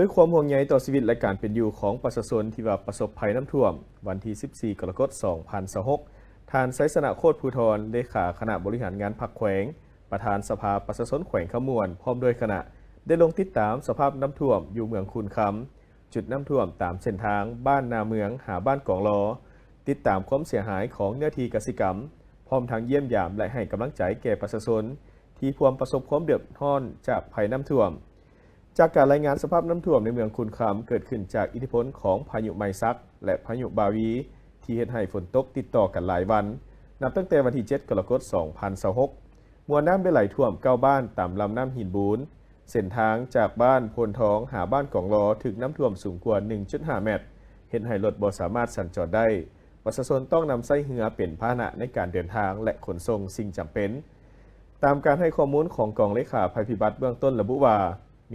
ด้วยความห่วงใยต่อชีวิตและการเป็นอยู่ของประชาชนที่ว่าประสบภัยน้ำท่วมวันที่ 14 กรกฎาคม 2026 ท่านไสสนะโคตรภูธรเลขาคณะบริหารงานพรรคแขวงประธานสภาประชาชนแขวงขมวนพร้อมด้วยคณะได้ลงติดตามสภาพน้ำท่วมอยู่เมืองคูนคำจุดน้ำท่วมตามเส้นทางบ้านนาเมืองหาบ้านกองลอติดตามความเสียหายของเนื้อที่กสิกรรมพร้อมทางเยี่ยมยามและให้กำลังใจแก่ประชาชนที่พวมประสบความเดือดร้อนจากภัยน้ำท่วมจากการรายงานสภาพน้ำท่วมในเมืองคูนคำเกิดขึ้นจากอิทธิพลของพายุไมซักและพายุบาวีที่เฮ็ดให้ฝนตกติดต่อกันหลายวันนับตั้งแต่วันที่ 7 กรกฎาคม 2026มวลน้ำได้ไหลท่วม9บ้านตามลำน้ำหินบูนเส้นทางจากบ้านโพนทองหาบ้านกองลอถึงน้ำท่วมสูงกว่า 1.5 เมตรเฮ็ดให้รถบ่สามารถสัญจรได้ประชาชนต้องนำไส้เหือเป็นพาหนะในการเดินทางและขนส่งสิ่งจำเป็นตามการให้ข้อมูลของกองเลขาภัยพิบัติเบื้องต้นระบุว่า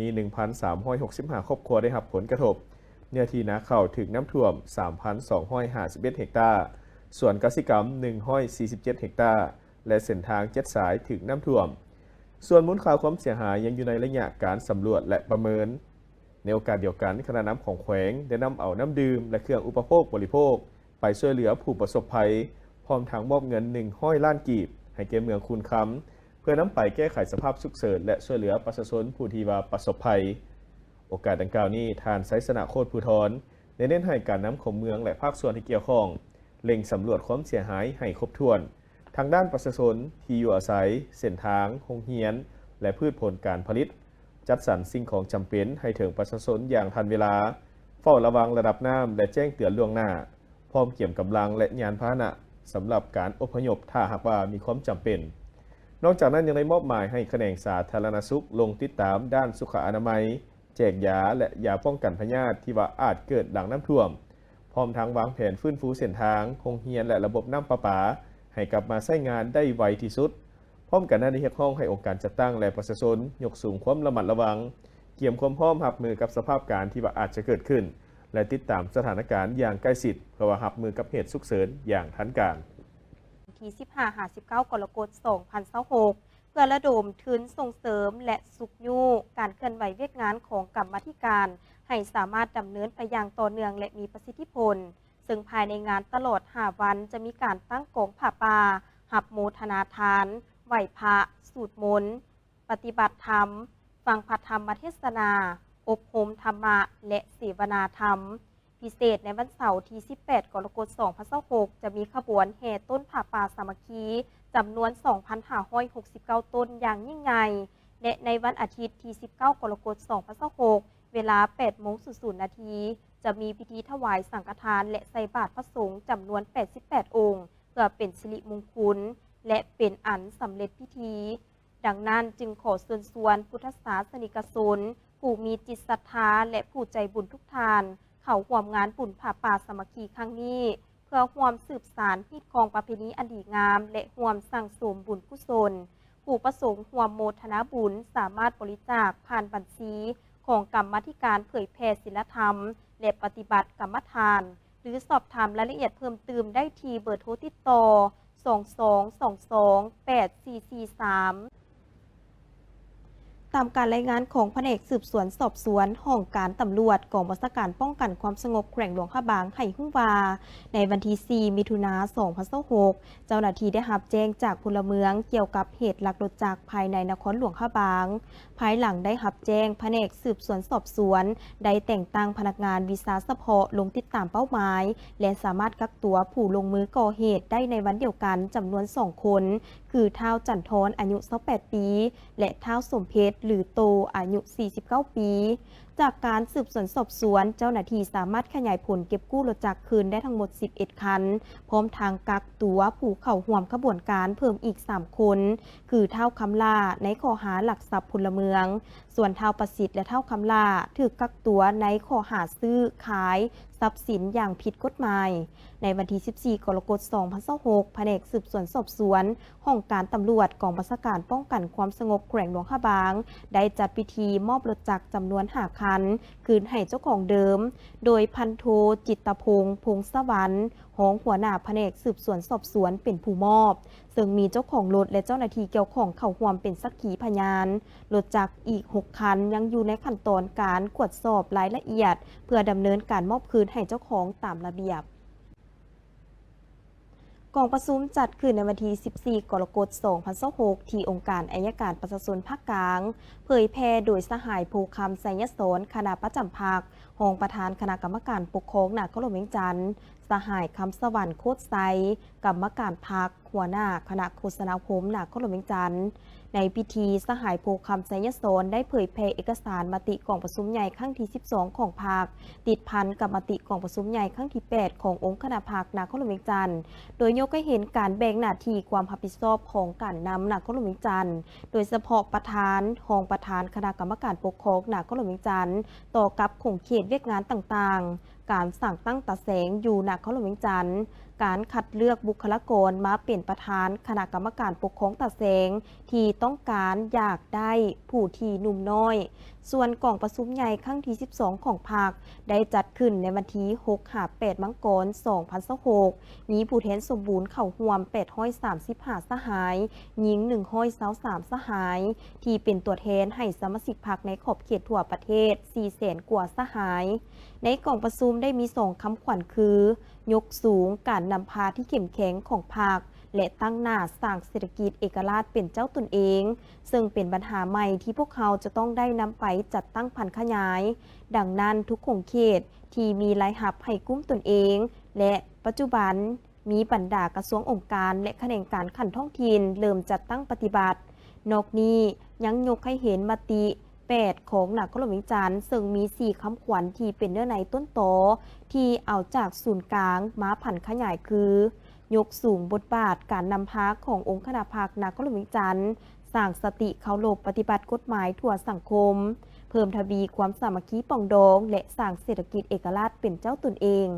มี 1,365 ครอบครัวได้รับผลกระทบเนื้อที่นาข้าวถึงน้ำท่วม 3,251 เฮกตาร์ส่วนกสิกรรม 147 เฮกตาร์และเส้นทาง7 สายถึงน้ำท่วมส่วนมูลค่าความเสียหายยังอยู่ในระยะการสำรวจและประเมินในโอกาสเดียวกันคณะน้ำของแขวงได้นำเอาน้ำดื่มและเครื่องอุปโภคบริโภคไปช่วยเหลือผู้ประสบภัยพร้อมทางมอบเงิน100 ล้านกีบให้แก่เมืองคูนคำเพื่อนำไปแก้ไขสภาพฉุกเฉินและช่วยเหลือประชาชนผู้ที่ว่าประสบภัยโอกาสดังกล่าวนี้ทานไสสนะโคตรภูธรได้เน้นให้การนำของเมืองและภาคส่วนที่เกี่ยวข้องเล็งสำรวจความเสียหายให้ครบถ้วนทางด้านประชาชนที่อยู่อาศัยเส้นทางโรงเรียนและพืชผลการผลิตจัดสรรสิ่งของจำเป็นให้ถึงประชาชนอย่างทันเวลาเฝ้าระวังระดับน้ำและแจ้งเตือนล่วงหน้าพร้อมเกี่ยมกำลังและยานพาหนะสำหรับการอพยพถ้าหากว่ามีความจำเป็นนอกจากนั้นยังได้มอบหมายให้แขนงสาธารณสุขลงติดตามด้านสุขอนามัยแจกยาและยาป้องกันพยาธิที่ว่าอาจเกิดหลังน้ำท่วมพร้อมทั้งวางแผนฟื้นฟูเส้นทางโรงเรียนและระบบน้ำประปาให้กลับมาใช้งานได้ไวที่สุดพร้อมกันนั้นได้เรียกร้องให้องค์การจัดตั้งและประชาชนยกสูงความระมัดระวังเกี่ยมความพร้อมรับมือกับสภาพการที่ว่าอาจจะเกิดขึ้นและติดตามสถานการณ์อย่างใกล้ชิดเพื่อรับมือกับเหตุฉุกเฉินอย่างทันการที่15-19 กรกฎาคม 2026เพื่อระดมทุนส่งเสริมและสุขยุการเคลื่อนไหวเวียกงานของกรรมาธิการให้สามารถดำเนินไปอย่างต่อเนื่องและมีประสิทธิผลซึ่งภายในงานตลอด5 วันจะมีการตั้งกองผ้าป่าหับโมทนาทานไหว้พระสูตรมนต์ปฏิบัติธรรมฟังพระธรรมเทศนาอบรมธรรมะและเสวนาธรรมพิเศษในวันเสาร์ที่ 18 กรกฎาคม 2026จะมีขบวนแห่ต้นผ้าป่าสามัคคีจำนวน 2,569 ต้นอย่างยิ่งใหญ่และในวันอาทิตย์ที่ 19 กรกฎาคม 2026เวลา 8:00 น.จะมีพิธีถวายสังฆทานและใส่บาตรพระสงฆ์จำนวน 88 องค์เพื่อเป็นสิริมงคลและเป็นอันสำเร็จพิธีดังนั้นจึงขอเชิญชวนพุทธศาสนิกชนผู้มีจิตศรัทธาและผู้ใจบุญทุกท่านเข้าร่วมงานบุญผ้าป่าสามัคคีครั้งนี้เพื่อร่วมสืบสานฮีตคองประเพณีอันดีงามและร่วมสั่งสมบุญกุศลผู้ประสงค์ร่วมโมทนาบุญสามารถบริจาคผ่านบัญชีของกรรมาธิการเผยแผ่ศีลธรรมและปฏิบัติกรรมฐานหรือสอบถามรายละเอียดเพิ่มเติมได้ที่เบอร์โทรติดต่อ22228443ตามการรายงานของแผนกสืบสวนสอบสวนห้องการตำรวจกองบัญชาการป้องกันความสงบแขวงหลวงพระบางไห่หุ้งวาในวันที่ 4 มิถุนายน 2026เจ้าหน้าที่ได้รับแจ้งจากพลเมืองเกี่ยวกับเหตุลักรถจักรภายในนครหลวงพระบางภายหลังได้รับแจ้งแผนกสืบสวนสอบสวนได้แต่งตั้งพนักงานวิสาเฉพาะลงติดตามเป้าหมายและสามารถกักตัวผู้ลงมือก่อเหตุได้ในวันเดียวกันจำนวน 2 คนคือท้าวจันทรอายุ 28 ปีและท้าวสมเพชรหรือโตอายุ 49 ปี จากการสืบสวนสอบสวนเจ้าหน้าที่สามารถขยายผลเก็บกู้รถจักรคืนได้ทั้งหมด 11 คันพร้อมทางกักตัวผู้เข้าร่วมขบวนการเพิ่มอีก 3 คนคือท้าวคำลาในข้อหาลักทรัพย์พลเมืองส่วนท้าวประสิทธิ์และท้าวคำลาถูกกักตัวในข้อหาซื้อขายทรัพย์สินอย่างผิดกฎหมายในวันที่ 14 กรกฎาคม 2026แผนกสืบสวนสอบสวนห้องการตำรวจกองบัญชาการป้องกันความสงบแขวงหลวงพระบางได้จัดพิธีมอบรถจักรจำนวน5 คันคืนให้เจ้าของเดิมโดยพันโทจิตตพงษ์พงศวรรค์ ห้องหัวหน้าแผนกสืบสวนสอบสวนเป็นผู้มอบซึ่งมีเจ้าของรถและเจ้าหน้าที่เกี่ยวข้องเข้าร่วมเป็นสักขีพยานรถจักรอีก6คันยังอยู่ในขั้นตอนการตรวจสอบรายละเอียดเพื่อดำเนินการมอบคืนให้เจ้าของตามระเบียบกองประชุมจัดขึ้นในวันที่ 14 กรกฎาคม 2026 ที่องค์การอัยการประชาชนภาคกลางเผยแพร่โดยสหายภูคำไสยศรคณะประจำภาครองประธานคณะกรรมการปกครองนครหลวงเวียงจันทร์สหายคำสวรรค์โคตรไซกรรมการพรรคหัวหน้าคณะโฆษณาคมนครหลวงเวียงจันทร์ในพิธีสหายภูคำไสยศรได้เผยแพร่เอกสารมติกองประชุมใหญ่ครั้งที่ 12 ของพรรคติดพันกับมติกองประชุมใหญ่ครั้งที่ 8 ขององค์คณะพรรคนครหลวงเวียงจันทร์โดยยกให้เห็นการแบ่งหน้าที่ความรับผิดชอบของการนำนครหลวงเวียงจันทร์โดยเฉพาะประธานรองประธานคณะกรรมการปกครองนครหลวงเวียงจันทร์ต่อกับของเขตเวียกงานต่างๆการสั่งตั้งตาแสงอยู่นครหลวงเวียงจันทร์การคัดเลือกบุคลากรมาเป็นประธานคณะกรรมการปกครองตาแสงที่ต้องการอยากได้ผู้ที่หนุ่มน้อยส่วนกองประชุมใหญ่ครั้งที่ 12 ของพรรคได้จัดขึ้นในวันที่ 6-8 มังกร 2026 มีผู้แทนสมบูรณ์เข้าร่วม835 สหายหญิง123 สหายที่เป็นตัวแทนให้สมาชิกพรรคในขอบเขตทั่วประเทศ 400,000 กว่าสหายในกองประชุมได้มี2คำขวัญคือยกสูงการนำพาที่เข้มแข็งของพรรคและตั้งหน้าสร้างเศรษฐกิจเอกราชเป็นเจ้าตนเองซึ่งเป็นปัญหาใหม่ที่พวกเขาจะต้องได้นำไปจัดตั้งพันขยายดังนั้นทุกขงเขตที่มีรายหับให้กุ้มตนเองและปัจจุบันมีบรรดากระทรวงองค์การและแขนงการขันท้องถิ่นเริ่มจัดตั้งปฏิบัตินอกนี้ยังยกให้เห็นมติ8ของนครหลวงเวียงจันทร์ซึ่งมี4คำขวัญที่เป็นเนื้อในต้นโตที่เอาจากศูนย์กลางมาผันขยายคือยกสูงบทบาทการนำพาขององค์คณะพรรคนครหลวงเวียงจันทร์สร้างสติเคารพปฏิบัติกฎหมายทั่วสังคมเพิ่มทวีความสามัคคีปองดองและสร้างเศรษฐกิจเอกราชเป็นเจ้าตนเอง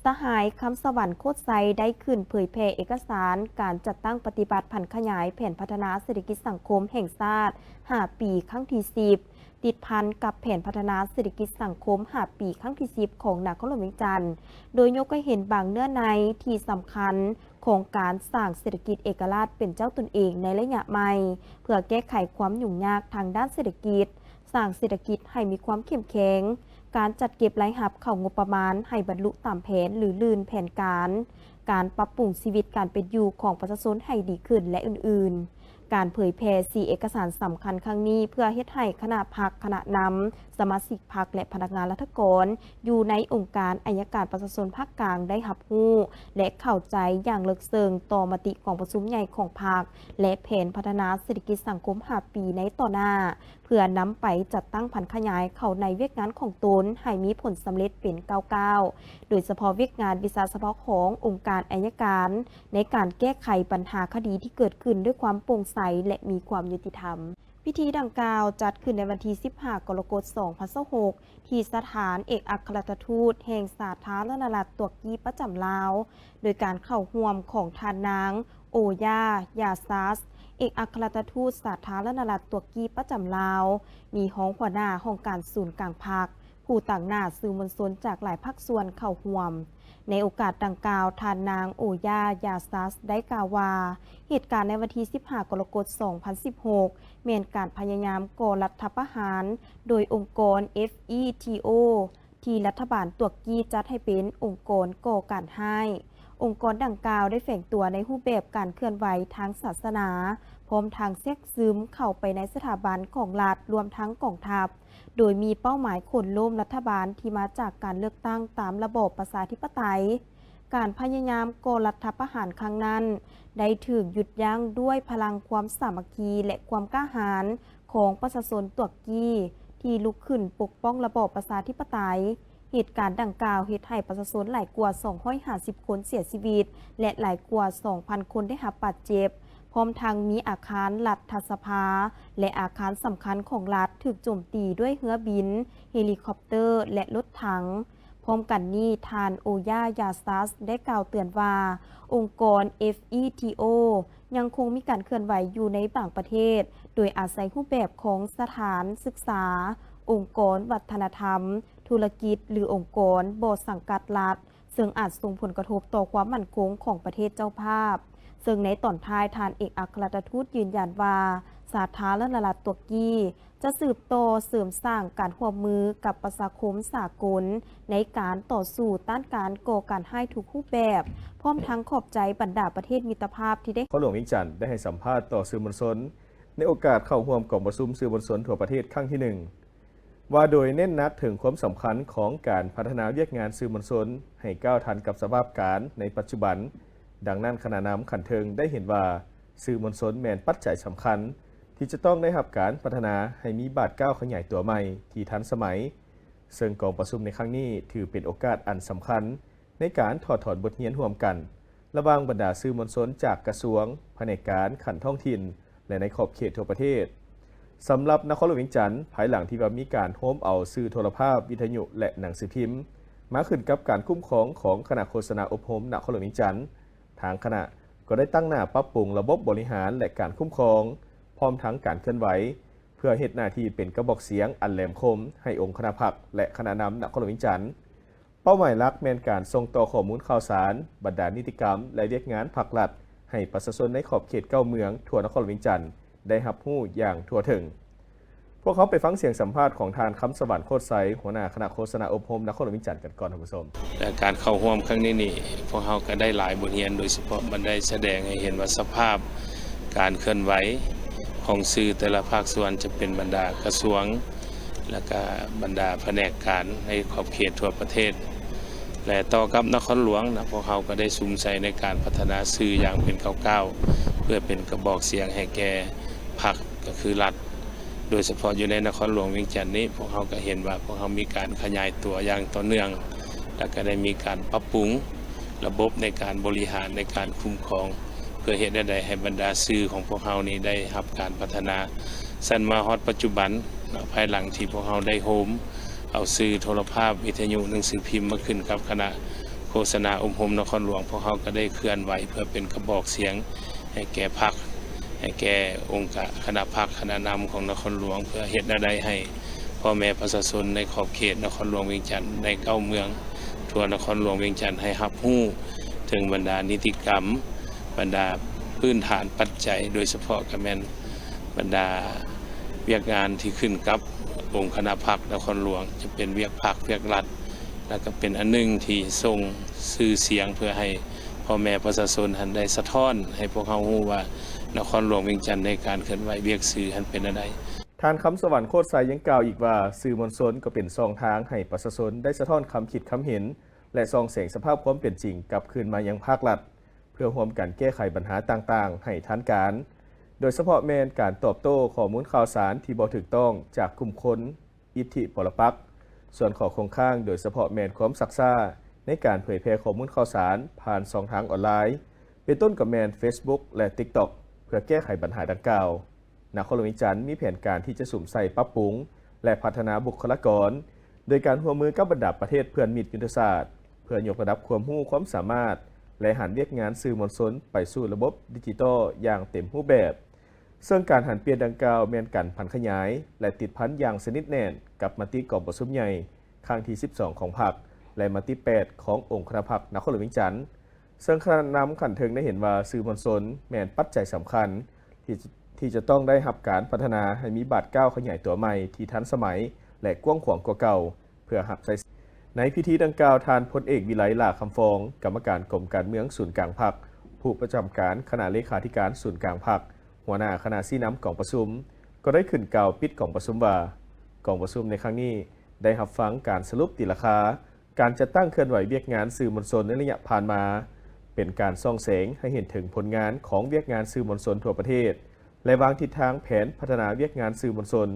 สหายคำสวรรค์โคตรไซได้ขึ้นเผยแพร่เอกสารการจัดตั้งปฏิบัติผันขยายแผนพัฒนาเศรษฐกิจสังคมแห่งชาติ5 ปีครั้งที่ 10ติดพันกับแผนพัฒนาเศรษฐกิจสังคม5 ปีครั้งที่ 10ของนครหลวงเวียงจันทร์โดยยกให้เห็นบางเนื้อในที่สำคัญของการสร้างเศรษฐกิจเอกราชเป็นเจ้าตนเองในระยะใหม่เพื่อแก้ไขความยุ่งยากทางด้านเศรษฐกิจสร้างเศรษฐกิจให้มีความเข้มแข็งการจัดเก็บรายรับเข้างบประมาณให้บรรลุตามแผนหรือลื่นแผนการปรับปรุงชีวิตการเป็นอยู่ของประชาชนให้ดีขึ้นและอื่นๆการเผยแพร่4เอกสารสำคัญครั้งนี้เพื่อเฮ็ดให้คณะพรรคคณะนำสมาชิกพรรคและพนักงานรัฐกรอยู่ในองค์การอัยการประชาชนภาคกลางได้รับรู้และเข้าใจอย่างลึกซึ้งต่อมติของประชุมใหญ่ของพรรคและแผนพัฒนาเศรษฐกิจสังคม5 ปีในต่อหน้าเพื่อนำไปจัดตั้งพันขยายเข้าในเวียกงานของตนให้มีผลสำเร็จเป็นก้าวๆโดยเฉพาะเวียกงานวิชาเฉพาะขององค์การอัยการในการแก้ไขปัญหาคดีที่เกิดขึ้นด้วยความโปร่งใสและมีความยุติธรรมพิธีดังกล่าวจัดขึ้นในวันที่ 15 กรกฎาคม 2026 ที่สถานเอกอัครราชทูตแห่งสาธารณรัฐตุรกีประจำลาวโดยการเข้าร่วมของทานนางโอยายาซัสเอกอัครราชทูตสาธารณรัฐตุรกีประจำลาวมีห้องหัวหน้าห้องการศูนย์กลางพรรคผู้ต่างหน้าสื่อมวลชนจากหลายภาคส่วนเข้าร่วมในโอกาสดังกล่าวทานนางโอยายาซัสได้กล่าวว่าเหตุการณ์ในวันที่ 15 กรกฎาคม 2016 เป็นการพยายามก่อรัฐประหารโดยองค์กร FETO ที่รัฐบาลตุรกีจัดให้เป็นองค์กรก่อการร้ายองค์กรดังกล่าวได้แฝงตัวในรูปแบบการเคลื่อนไหวทางศาสนาพร้อมทางแทรกซึมเข้าไปในสถาบันของรัฐรวมทั้งกองทัพโดยมีเป้าหมายขนล้มรัฐบาลที่มาจากการเลือกตั้งตามระบอบประชาธิปไตยการพยายามก่อรัฐประหารครั้งนั้นได้ถูกหยุดยั้งด้วยพลังความสามัคคีและความกล้าหาญของประชาชนตุรกีที่ลุกขึ้นปกป้องระบอบประชาธิปไตยเหตุการณ์ดังกล่าวเฮ็ดให้ประชาชนหลายกว่า250 คนเสียชีวิตและหลายกว่า 2,000 คนได้รับบาดเจ็บพร้อมทั้งมีอาคารรัฐสภาและอาคารสำคัญของรัฐถูกโจมตีด้วยเรือบินเฮลิคอปเตอร์และรถถังพร้อมกันนี้ทานโอยายาซัสได้กล่าวเตือนว่าองค์กร FETO ยังคงมีการเคลื่อนไหวอยู่ในบางประเทศโดยอาศัยรูปแบบของสถานศึกษาองค์กรวัฒนธรรมธุรกิจหรือองค์กรบ่สังกัดรัฐ ซึ่งอาจส่งผลกระทบต่อความมั่นคงของประเทศเจ้าภาพซึ่งในตอนท้ายทานเอกอัครราชทูตยืนยันว่าสาธารณรัฐตุรกีจะสืบต่อเสริมสร้างการร่วมมือกับประชาคมสากลในการต่อสู้ต้านการก่อการร้ายทุกรูปแบบพร้อมทั้งขอบใจบรรดาประเทศมิตรภาพที่ได้พ่อหลวงเวียงจันทน์ได้ให้สัมภาษณ์ต่อสื่อมวลชนในโอกาสเข้าร่วมกองประชุมสื่อมวลชนทั่วประเทศครั้งที่ 1ว่าโดยเน้นหนักถึงความสำคัญของการพัฒนาเวียกงานสื่อมวลชนให้ก้าวทันกับสภาพการในปัจจุบันดังนั้นคณะนำขันเทิงได้เห็นว่าสื่อมวลชนแม่นปัจจัยสำคัญที่จะต้องได้รับการพัฒนาให้มีบาทก้าวขยายตัวใหม่ที่ทันสมัยซึ่งกองประชุมในครั้งนี้ถือเป็นโอกาสอันสำคัญในการถอดถอนบทเรียนร่วมกันระหว่างบรรดาสื่อมวลชนจากกระทรวงแผนกการขันท้องถิ่นและในขอบเขตทั่วประเทศสำหรับนครหลวงเวียงจันทน์ภายหลังที่ว่ามีการโฮมเอาสื่อโทรภาพวิทยุและหนังสือพิมพ์มาขึ้นกับการคุ้มครองของคณะโฆษณาอบรมนครหลวงเวียงจันทน์ทางคณะก็ได้ตั้งหน้าปรับปรุงระบบบริหารและการคุ้มครองพร้อมทั้งการเคลื่อนไหวเพื่อเฮ็ดหน้าที่เป็นกระบอกเสียงอันแหลมคมให้องค์คณะพรรคและคณะนำนครหลวงเวียงจันทน์เป้าหมายหลักแม่นการส่งต่อข้อมูลข่าวสารบรรดานิติกรรมและเวียกงานภาครัฐให้ประชาชนในขอบเขตเก้าเมืองทั่วนครหลวงเวียงจันทน์ได้รับรู้อย่างทั่วถึงพวกเขาไปฟังเสียงสัมภาษณ์ของทานคำสวรรค์โคตรไซหัวหน้าคณะโฆษณาอบรมนครหลวงเวียงจันทน์กันก่อนท่านผู้ชมและการเข้าร่วมครั้งนี้นี่พวกเขาก็ได้หลายบทเรียนโดยเฉพาะมันได้แสดงให้เห็นว่าสภาพการเคลื่อนไหวของสื่อแต่ละภาคส่วนจะเป็นบรรดากระทรวงและก็บรรดาแผนกการในขอบเขตทั่วประเทศและต่อกับนครหลวงนะพวกเขาก็ได้ซุ่มใส่ในการพัฒนาสื่ออย่างเป็นก้าวๆเพื่อเป็นกระบอกเสียงให้แก่พรรคก็คือรัฐโดยเฉพาะอยู่ในนครหลวงเวียงจันทน์นี้พวกเขาก็เห็นว่าพวกเขามีการขยายตัวอย่างต่อเนื่องและก็ได้มีการปรับปรุงระบบในการบริหารในการคุ้มครองเพื่อเฮ็ดได้ให้บรรดาสื่อของพวกเขานี้ได้รับการพัฒนาสั้นมาฮอดปัจจุบันภายหลังที่พวกเขาได้โฮมเอาสื่อโทรภาพวิทยุหนังสือพิมพ์มาขึ้นกับคณะโฆษณาอบรมนครหลวงพวกเขาก็ได้เคลื่อนไหวเพื่อเป็นกระบอกเสียงให้แก่พรรคให้แก่องค์คณะพรรคคณะนำของนครหลวงเพื่อเฮ็ดได้ให้พ่อแม่ประชาชนในขอบเขตนครหลวงเวียงจันทน์ในเก้าเมืองทั่วนครหลวงเวียงจันทน์ให้รับรู้ถึงบรรดานิติกรรมบรรดาพื้นฐานปัจจัยโดยเฉพาะก็แม่นบรรดาเวียกงานที่ขึ้นกับองค์คณะพรรคนครหลวงจะเป็นเวียกพรรคเวียกรัฐแล้วก็เป็นอันหนึ่งที่ส่งสื่อเสียงเพื่อให้พ่อแม่ประชาชนหันได้สะท้อนให้พวกเขารู้ว่านครหลวงเวียงจันทน์ในการเคลื่อนไหวเวียกสื่อหันเป็นอะไรทานคำสวรรค์โคตรไซยังกล่าวอีกว่าสื่อมวลชนก็เป็นช่องทางให้ประชาชนได้สะท้อนคำคิดคำเห็นและส่องแสงสภาพความเป็นจริงกลับคืนมายังภาครัฐเพื่อร่วมกันแก้ไขปัญหาต่างๆให้ทันการโดยเฉพาะแมนการตอบโต้ข้อมูลข่าวสารที่บ่ถูกต้องจากกลุ่มคนอิทธิปรปักษ์ส่วนข้อคงข้างโดยเฉพาะแมนความซักซ่าในการเผยแพร่ข้อมูลข่าวสารผ่านช่องทางออนไลน์เป็นต้นกับแมน Facebook และ TikTok เพื่อแก้ไขปัญหาดังกล่าวนครหลวงเวียงจันทน์มีแผนการที่จะสุ่มใส่ปรับปรุงและพัฒนาบุคลากรโดยการร่วมมือกับบรรดาประเทศเพื่อนมิตรยุทธศาสตร์เพื่อยกระดับความรู้ความสามารถและหันเวียกงานสื่อมวลชนไปสู่ระบบดิจิทัลอย่างเต็มรูปแบบซึ่งการหันเปลี่ยนดังกล่าวแม่นกันพันขยายและติดพันอย่างสนิทแน่นกับมติกองประชุมใหญ่ครั้งที่ 12 ของพรรคและมติ 8 ขององค์คณะพรรคนครหลวงเวียงจันทน์ซึ่งคณะนำขันเทิงได้เห็นว่าสื่อมวลชนแม่นปัจจัยสำคัญที่จะต้องได้รับการพัฒนาให้มีบาทก้าวขยายตัวใหม่ที่ทันสมัยและกว้างขวางกว่าเก่าเพื่อรับใช้ในพิธีดังกล่าวทานพลเอกวิไลหลาคำฟองกรรมการกรมการเมืองศูนย์กลางพรรคผู้ประจำการคณะเลขาธิการศูนย์กลางพรรคหัวหน้าคณะชี้นำกองประชุมก็ได้ขึ้นกล่าวปิดกองประชุมว่ากองประชุมในครั้งนี้ได้รับฟังการสรุปตีราคาการจัดตั้งเคลื่อนไหวเวียกงานสื่อมวลชนในระยะผ่านมาเป็นการส่องแสงให้เห็นถึงผลงานของเวียกงานสื่อมวลชนทั่วประเทศและวางทิศทางแผนพัฒนาเวียกงานสื่อมวลชน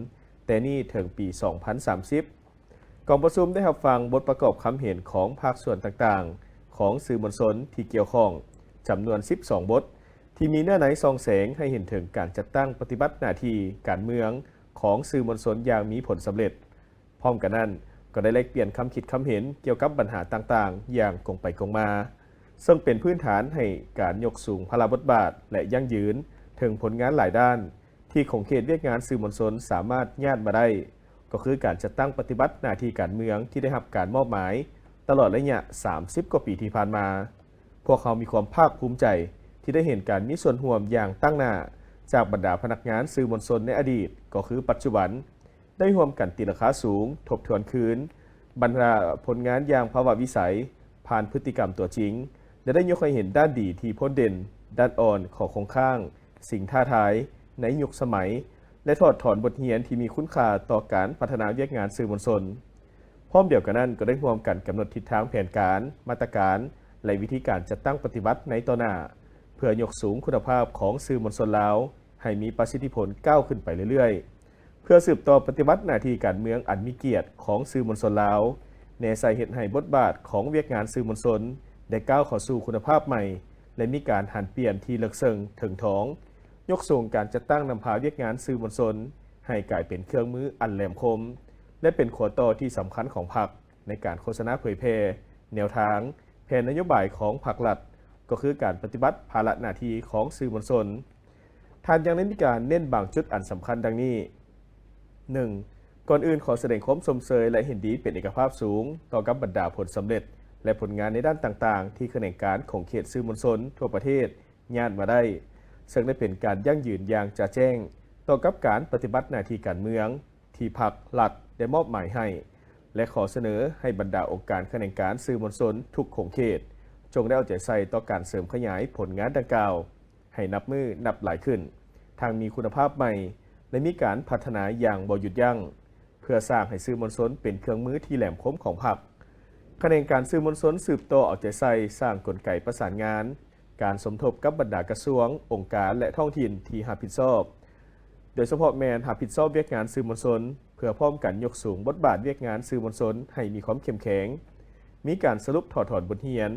แต่นี่ถึงปี 2030 กองประชุมได้รับฟังบทประกอบคำเห็นของภาคส่วนต่างๆของสื่อมวลชนที่เกี่ยวข้องจำนวน 12 บทที่มีเนื้อในส่องแสงให้เห็นถึงการจัดตั้งปฏิบัติหน้าที่การเมืองของสื่อมวลชนอย่างมีผลสำเร็จพร้อมกันนั้นก็ได้แลกเปลี่ยนคำคิดคำเห็นเกี่ยวกับปัญหาต่างๆอย่างกงไปกงมาซึ่งเป็นพื้นฐานให้การยกสูงพลบทบาทและยั่งยืนถึงผลงานหลายด้านที่ของเขตเวียกงานสื่อมวลชนสามารถญาติมาได้ก็คือการจัดตั้งปฏิบัติหน้าที่การเมืองที่ได้รับการมอบหมาย ตลอดระยะ 30 กว่าปีที่ผ่านมา พวกเขามีความภาคภูมิใจที่ได้เห็นการมีส่วนร่วมอย่างตั้งหน้าจากบรรดาพนักงานสื่อมวลชนในอดีตก็คือปัจจุบันได้ร่วมกันตีราคาสูงทบทวนคืนบรรดาผลงานอย่างภาวะวิสัยผ่านพฤติกรรมตัวจริงและได้ยกให้เห็นด้านดีที่พ้นเด่นด้านอ่อนของโครงข้างสิ่งท้าทายในยุคสมัยและถอดถอนบทเรียนที่มีคุณค่าต่อการพัฒนาเวียกงานสื่อมวลชนพร้อมเดียวกันนั้นก็ได้ร่วมกันกำหนดทิศทางแผนการมาตรการและวิธีการจัดตั้งปฏิบัติในต่อหน้าเพื่อยกสูงคุณภาพของสื่อมวลชนลาวให้มีประสิทธิผลก้าวขึ้นไปเรื่อยๆเพื่อสืบต่อปฏิบัติหน้าที่การเมืองอันมีเกียรติของสื่อมวลชนลาวแนใส่เห็นให้บทบาทของเวียกงานสื่อมวลชนได้ก้าวเข้าสู่คุณภาพใหม่และมีการหันเปลี่ยนที่เลิกเซิงถึงท้องยกสูงการจัดตั้งนำพาเวียกงานสื่อมวลชนให้กลายเป็นเครื่องมืออันแหลมคมและเป็นขัวต่อที่สำคัญของพรรคในการโฆษณาเผยแพร่แนวทางแผนนโยบายของพรรครัฐก็คือการปฏิบัติภาระหน้าที่ของสื่อมวลชนท่านยังได้มีการเน้นบางจุดอันสำคัญดังนี้ 1. ก่อนอื่นขอแสดงความสมเสยและเห็นดีเป็นเอกภาพสูงต่อกับบรรดาผลสำเร็จและผลงานในด้านต่างๆที่แขนงการของเขตสื่อมวลชนทั่วประเทศญาติมาได้ซึ่งได้เป็นการยั่งยืนอย่างจะแจ้งต่อกับการปฏิบัติหน้าที่การเมืองที่พรรครัฐได้มอบหมายให้และขอเสนอให้บรรดาองค์การแขนงการสื่อมวลชนทุกของเขตจงได้เอาใจใส่ต่อการเสริมขยายผลงานดังกล่าวให้นับมือนับหลายขึ้นทางมีคุณภาพใหม่และมีการพัฒนาอย่างบ่หยุดยั้งเพื่อสร้างให้สื่อมวลชนเป็นเครื่องมือที่แหลมคมของพรรคแขนงการสื่อมวลชนสืบต่อเอาใจใส่สร้างกลไกประสานงานการสมทบกับบรรดากระทรวงองค์การและท้องถิ่นที่รับผิดชอบโดยเฉพาะแมนรับผิดชอบเวียกงานสื่อมวลชนเพื่อพร้อมกันยกสูงบทบาทเวียกงานสื่อมวลชนให้มีความเข้มแข็งมีการสรุปถอดถอนบทเรียน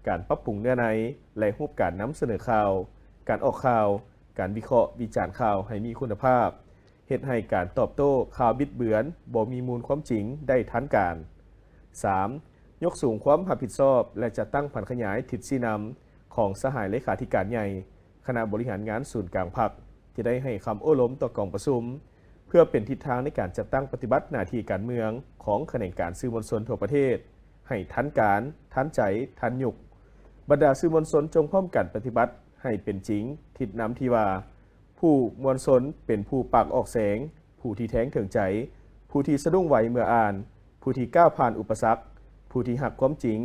การปรับปรุงเนื้อในและรูปการนำเสนอข่าวการออกข่าวการวิเคราะห์วิจารณ์ข่าวให้มีคุณภาพเฮ็ดให้การตอบโต้ข่าวบิดเบือนบ่มีมูลความจริงได้ทันการ 3. ยกสูงความรับผิดชอบและจัดตั้งผันขยายทิศชี้นำของสหายเลขาธิการใหญ่คณะบริหารงานศูนย์กลางพรรคที่ได้ให้คำโอ้ล้มต่อกองประชุมเพื่อเป็นทิศทางในการจัดตั้งปฏิบัติหน้าที่การเมืองของแขนงการสื่อมวลชนทั่วประเทศให้ทันการทันใจทันยุคบรรดาสื่อมวลชนจงพร้อมกันปฏิบัติให้เป็นจริงทิศนำที่ว่าผู้มวลชนเป็นผู้ปากออกแสงผู้ที่แท้งถึงใจผู้ที่สะดุ้งไหวเมื่ออ่านผู้ที่ก้าวผ่านอุปสรรคผู้ที่หักความจริง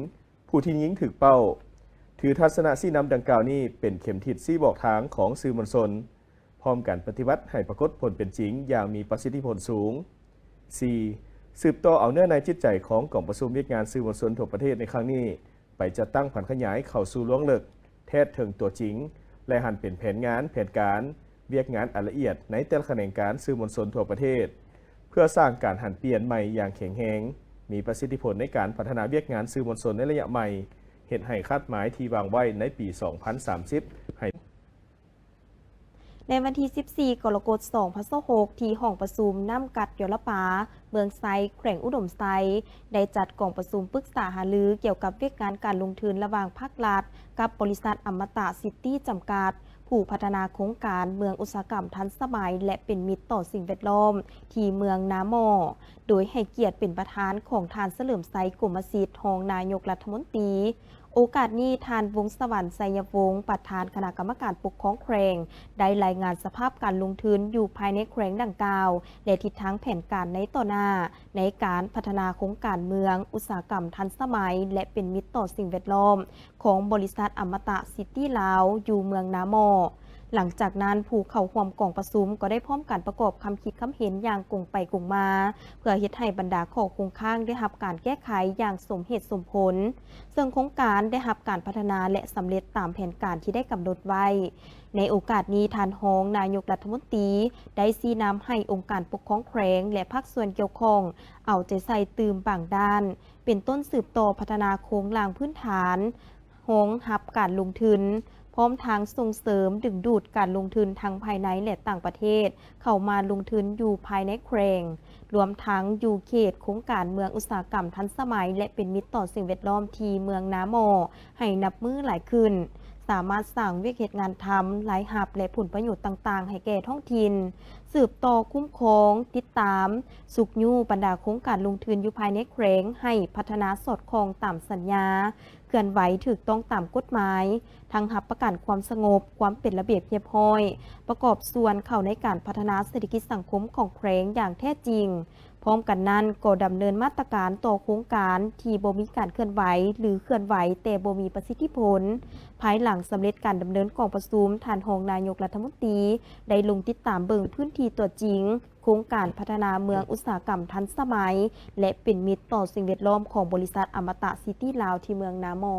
ผู้ที่ยิงถึกเป้าถือทัศนะชี้นำดังกล่าวนี้เป็นเข็มทิศชี้บอกทางของสื่อมวลชนพร้อมกันปฏิบัติให้ปรากฏผลเป็นจริงอย่างมีประสิทธิผลสูง 4. สืบต่อเอาเนื้อในจิตใจของกองประชุมเวียกงานสื่อมวลชนทั่วประเทศในครั้งนี้ไปจัดตั้งผันขยายเข้าสู่ล่วงลึกแท้ถึงตัวจริงและหันเป็นแผนงานแผนการเวียกงานอันละเอียดในแต่ละแขนงการสื่อมวลชนทั่วประเทศเพื่อสร้างการหันเปลี่ยนใหม่อย่างแข็งแรงมีประสิทธิผลในการพัฒนาเวียกงานสื่อมวลชนในระยะใหม่เฮ็ดให้คาดหมายที่วางไว้ในปี 2030 ให้ในวันที่ 14 กรกฎาคม 2026 ที่ห้องประชุมน้ำกัดยลปาเมืองไซแขวงอุดมไซได้จัดกองประชุมปรึกษาหารือเกี่ยวกับเวียกงานการลงทุนระหว่างภาครัฐกับบริษัทอมตะซิตี้จำกัดผู้พัฒนาโครงการเมืองอุตสาหกรรมทันสมัยและเป็นมิตรต่อสิ่งแวดล้อมที่เมืองนาโมโดยให้เกียรติเป็นประธานของทานเฉลิมไซกรมสิทธิ์รองนายกรัฐมนตรีโอกาสนี้ทานวงศ์สวรรค์ไสยวงศ์ประธานคณะกรรมการปกครองแขวงได้รายงานสภาพการลงทุนอยู่ภายในแขวงดังกล่าวและทิศทางแผนการในต่อหน้าในการพัฒนาโครงการเมืองอุตสาหกรรมทันสมัยและเป็นมิตรต่อสิ่งแวดล้อมของบริษัทอมตะซิตี้ลาวอยู่เมืองนาโมหลังจากนั้นผู้เข้าร่วมกองประชุมก็ได้พร้อมการประกอบคำคิดคำเห็นอย่างกงไปกงมาเพื่อเฮ็ดให้บรรดาข้อคงค้างได้รับการแก้ไขอย่างสมเหตุสมผลซึ่งโครงการได้รับการพัฒนาและสำเร็จตามแผนการที่ได้กำหนดไว้ในโอกาสนี้ทานรองนายกรัฐมนตรีได้ชี้นำให้องค์การปกครองแขวงและภาคส่วนเกี่ยวข้องเอาใจใส่ตื่มบางด้านเป็นต้นสืบต่อพัฒนาโครงหลังพื้นฐานรองรับการลงทุนพร้อมทางส่งเสริมดึงดูดการลงทุนทั้งภายในและต่างประเทศเข้ามาลงทุนอยู่ภายในแขวงรวมทั้งอยู่เขตโครงการเมืองอุตสาหกรรมทันสมัยและเป็นมิตรต่อสิ่งแวดล้อมที่เมืองนาโมให้นับมือหลายขึ้น สามารถสร้างเวียกเหตุงานทำหลายหับและผลประโยชน์ต่างๆให้แก่ท้องถิ่นสืบต่อคุ้มครองติดตามสุกยู่บรรดาโครงการลงทุนอยู่ภายในแขวงให้พัฒนาสอดคล้องตามสัญญาเคลื่อนไหวถูกต้องตามกฎหมายทั้งหับประกันความสงบความเป็นระเบียบเรียบร้อยประกอบส่วนเข้าในการพัฒนาเศรษฐกิจสังคมของแขวงอย่างแท้จริงพร้อมกันนั้นก็ดำเนินมาตรการต่อโครงการที่บ่มีการเคลื่อนไหวหรือเคลื่อนไหวแต่บ่มีประสิทธิผลภายหลังสำเร็จการดำเนินกองประชุมท่านรองนายกรัฐมนตรีได้ลงติดตามเบิ่งพื้นที่ตัวจริงโครงการพัฒนาเมืองอุตสาหกรรมทันสมัยและเป็นมิตรต่อสิ่งแวดล้อมของบริษัทอมตะซิตี้ลาวที่เมืองนามอ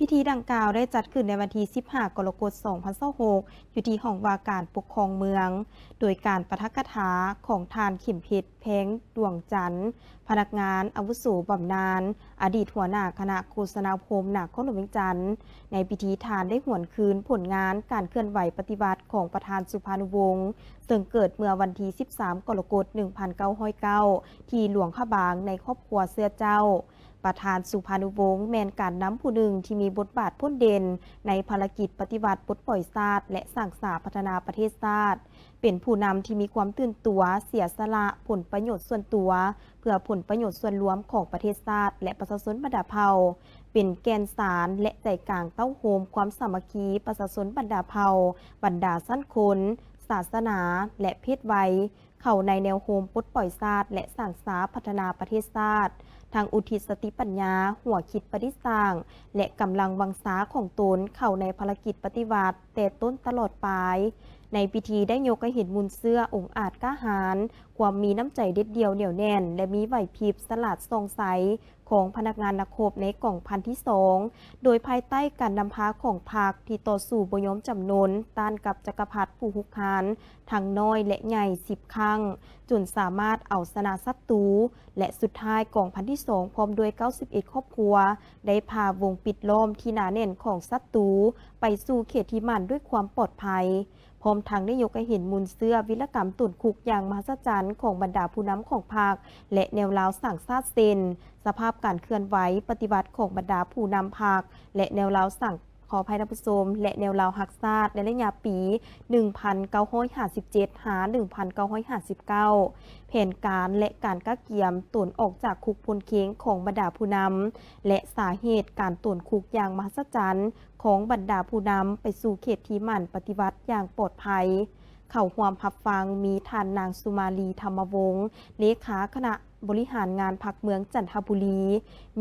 พิธีดังกล่าวได้จัดขึ้นในวันที่ 15 กรกฎาคม 2026 อยู่ที่ห้องว่าการปกครองเมือง โดยการปาฐกถาของทานขิมเพชรแพงดวงจันทร์พนักงานอาวุโสบำนาญอดีตหัวหน้าคณะโฆษณาคมนครหลวงเวียงจันทร์ในพิธีทานได้หวนคืนผลงานการเคลื่อนไหวปฏิบัติของประธานสุภานุวงศ์ซึ่งเกิดเมื่อวันที่ 13 กรกฎาคม 1909 ที่หลวงพระบางในครอบครัวเสื้อเจ้าประธานสุภานุวงศ์แมนการนำผู้หนึ่งที่มีบทบาทพ้นเด่นในภารกิจปฏิบัติปลดปล่อยชาติและสร้างสรรค์พัฒนาประเทศชาติเป็นผู้นำที่มีความตื่นตัวเสียสละผลประโยชน์ส่วนตัวเพื่อผลประโยชน์ส่วนรวมของประเทศชาติและประชาชนบรรดาเผ่าเป็นแกนสารและใจกลางเต้าโฮมความสามัคคีประชาชนบรรดาเผ่าบรรดาสั้นคนศาสนาและเพศวัยเข้าในแนวโฮมปลดปล่อยชาติและสร้างสรรค์พัฒนาประเทศชาติทางอุทิศสติปัญญาหัวคิดประดิษฐ์สร้างและกำลังวังษาของตนเข้าในภารกิจปฏิวัติแต่ต้นตลอดปลายในพิธีได้ยกให้เห็นมุนเสื้อองค์อาจกล้าหาญความมีน้ำใจเด็ดเดียวเหนียวแน่นและมีไหวพริบสลัดทรงใสของพนักงานนักโคบในกล่องพันที่2โดยภายใต้การนำพาของพรรคที่ต่อสู้บยอมจำนนต้านกับจักรพรรดิผู้ฮุกหานทั้งน้อยและใหญ่10 ครั้งจนสามารถเอาชนะศัตรูและสุดท้ายกองพันที่2พร้อมด้วย91ครอบครัวได้พาวงปิดล้อมที่หนาแน่นของศัตรูไปสู่เขตที่มั่นด้วยความปลอดภัยพร้อมทั้งได้ยกให้เห็นมุนเสื้อวิรกรรมตุ่นคุกอย่างมหัศจรรย์ของบรรดาผู้นำของพรรคและแนวราวสั่งซาดเซนสภาพการเคลื่อนไหวปฏิบัติของบรรดาผู้นำพรรคและแนวราวสั่งขออภัยท่านผู้ชมและแนวราวหักซาดในระยะปี 1957 หา 1959 แผนการและการกักเกี่ยมตนออกจากคุกพลเค้งของบรรดาผู้นำและสาเหตุการตนคุกอย่างมหัศจรรย์ของบรรดาผู้นำไปสู่เขตที่มั่นปฏิบัติอย่างปลอดภัยเข้าร่วมรับฟังมีท่านนางสุมาลีธรรมวงศ์เลขาคณะบริหารงานพรรคเมืองจันทบุรี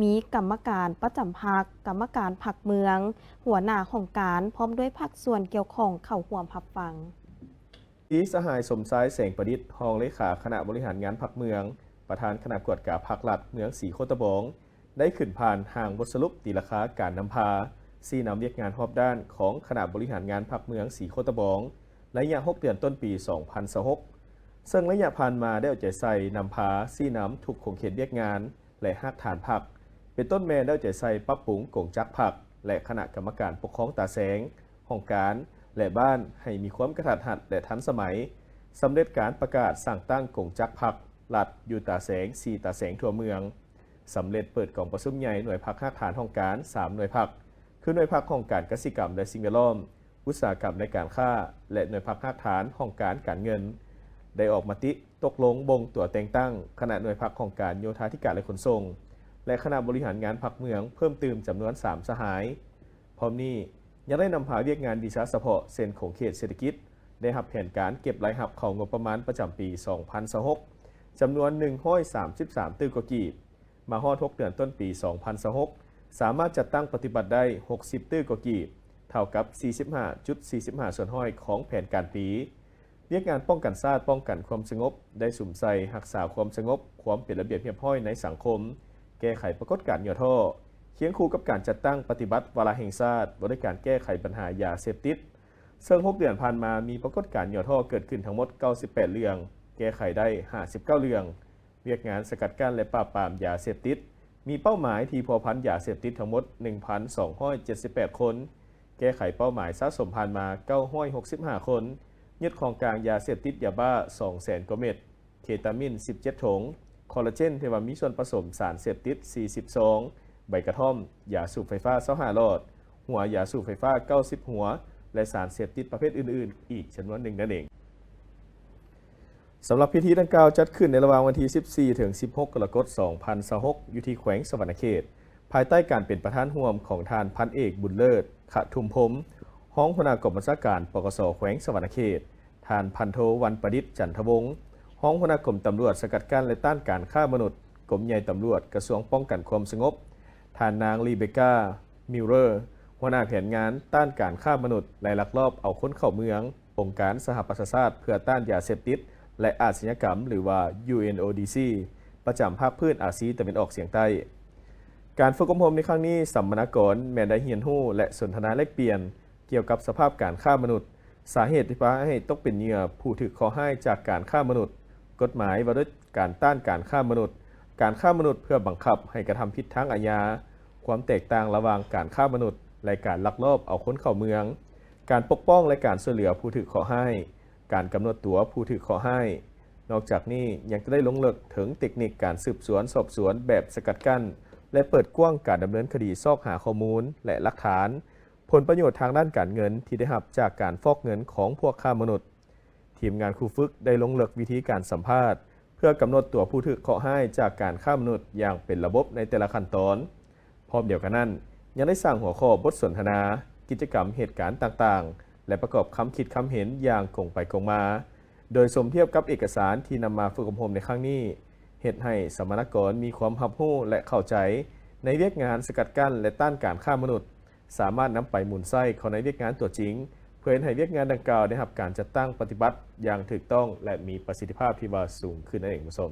มีกรรมการประจำพรรคกรรมการพรรคเมืองหัวหน้าของการพร้อมด้วยภาคส่วนเกี่ยวข้องเข้าร่วมรับฟังที่สหายสมชายแสงประดิษฐ์รองเลขาคณะบริหารงานพรรคเมืองประธานคณะกวดกาพรรครัฐเมืองศรีโคตะบองได้ขึ้นผ่านห่างบทสรุปตีราคาการนำพาซี่นำเรียกงานรอบด้านของคณะบริหารงานพรรคเมืองศรีโคตะบองระยะ6 เดือนต้นปี 2026ซึ่งระยะผ่านมาได้เอาใจใส่นำพาซี่น้ำถูกคงเขตเรียกงานและหักฐานพรรคเป็นต้นแม่ได้เอาใจใส่ปรับปรุงกงจักพรรคและคณะกรรมการปกครองตาแสงห้องการและบ้านให้มีความกระทัดรัดและทันสมัยสำเร็จการประกาศสั่งตั้งกงจักพรรครัฐอยู่ตาแสง4ตาแสงทั่วเมืองสำเร็จเปิดกล่องประชุมใหญ่หน่วยพรรคหักฐานห้องการ3หน่วยพรรคคือหน่วยพรรคห้องการกสิกรรมและสิ่งแวดล้อมอุตสาหกรรมในการค้าและหน่วยพรรคหักฐานห้องการการเงินได้ออกมติตกลงบ่งตัวแต่งตั้งคณะหน่วยพรรคของการโยธาธิการและขนส่งและคณะบริหารงานพรรคเมืองเพิ่มเติมจำนวน3สหายพร้อมนี้ยังได้นำพาเรียกงานวิชาเฉพาะเส้นของเขตเศรษฐกิจได้รับแผนการเก็บรายรับของงบประมาณประจำปี 2026 จำนวน133ตื้อกว่ากีบมาฮอด6 เดือนต้นปี 2026 สามารถจัดตั้งปฏิบัติได้60ตื้อกว่ากีบเท่ากับ 45.45 ส่วนห้อยของแผนการปีเรียกงานป้องกันชาติป้องกันความสงบได้สุ่มใส่รักษาความสงบความเป็นระเบียบเรียบร้อยในสังคมแก้ไขปรากฏการณ์ย่อท่อเคียงคู่กับการจัดตั้งปฏิบัติวาระแห่งชาติบริการแก้ไขปัญหายาเสพติดซึ่ง6 เดือนผ่านมามีปรากฏการณ์ย่อท่อเกิดขึ้นทั้งหมด98เรื่องแก้ไขได้59เรื่องเรียกงานสกัดกั้นและปราบปรามยาเสพติดมีเป้าหมายที่พัวพันยาเสพติดทั้งหมด 1,278 คนแก้ไขเป้าหมายสะสมผ่านมา965คนยึดของกลางยาเสพติดยาบ้า 200,000 กว่าเม็ดเคตามีน17 ถุงคอลลาเจนที่ว่ามีส่วนผสมสารเสพติด40 ซอง ใบกระท่อมยาสูบไฟฟ้า25หลอดหัวยาสูบไฟฟ้า90หัวและสารเสพติดประเภทอื่นๆอีกจำนวนหนึ่งนั่นเองสำหรับพิธีดังกล่าวจัดขึ้นในระหว่างวันที่14ถึง16กรกฎาคม2026อยู่ที่แขวงสวรรณเขตภายใต้การเป็นประธานร่วมของทานพันเอกบุญเลิศขะทุมพรหมห้องหัวหน้ากองบัญชาการปกส.แขวงสวรรณเขตทานพันโทวันประดิษฐ์จันทวงศ์ห้องหัวหน้ากรมตำรวจสกัดกั้นและต้านการฆ่ามนุษย์กรมใหญ่ตำรวจกระทรวงป้องกันความสงบทานนางรีเบคก้ามิลเลอร์หัวหน้าแผนงานต้านการฆ่ามนุษย์และลักลอบเอาคนเข้าเมืององค์การสหประชาชาติเพื่อต้านยาเสพติดและอาชญากรรมหรือว่า UNODC ประจำภาคพื้นอาซีตะวันออกเฉียงใต้การฝึกอบรมในครั้งนี้สัมมนากรแม้ได้เรียนรู้และสนทนาแลกเปลี่ยนเกี่ยวกับสภาพการฆ่ามนุษย์สาเหตุที่พาให้ตกเป็นเหยื่อผู้ถูกข้อหาจากการฆ่ามนุษย์กฎหมายว่าด้วยการต้านการฆ่ามนุษย์การฆ่ามนุษย์เพื่อบังคับให้กระทำผิดทางอาญาความแตกต่างระหว่างการฆ่ามนุษย์และการลักลอบเอาคนเข้าเมืองการปกป้องและการช่วยเหลือผู้ถูกข้อหาการกำหนดตัวผู้ถูกข้อหานอกจากนี้ยังจะได้ลงลึกถึงเทคนิคการสืบสวนสอบสวนแบบสกัดกั้นและเปิดกว้างการดำเนินคดีซอกหาข้อมูลและหลักฐานผลประโยชน์ทางด้านการเงินที่ได้รับจากการฟอกเงินของพวกค้ามนุษย์ทีมงานครูฝึกได้ลงลึกวิธีการสัมภาษณ์เพื่อกำหนดตัวผู้ถูกข้อหาจากการค้ามนุษย์อย่างเป็นระบบในแต่ละขั้นตอนพร้อมเดียวกันนั้นยังได้สร้างหัวข้อบทสนทนากิจกรรมเหตุการณ์ต่างๆและประกอบคำคิดคำเห็นอย่างกงไปกงมาโดยสมเทียบกับเอกสารที่นำมาฝึกอบรมในครั้งนี้เฮ็ดให้สัมมนากรมีความรับรู้และเข้าใจในเวียกงานสกัดกั้นและต้านการฆ่ามนุษย์สามารถนำไปหมุนไส้เข้าในเวียกงานตัวจริงเพื่อให้เวียกงานดังกล่าวได้รับการจัดตั้งปฏิบัติอย่างถูกต้องและมีประสิทธิภาพที่ว่าสูงขึ้นนั่นเองผู้ชม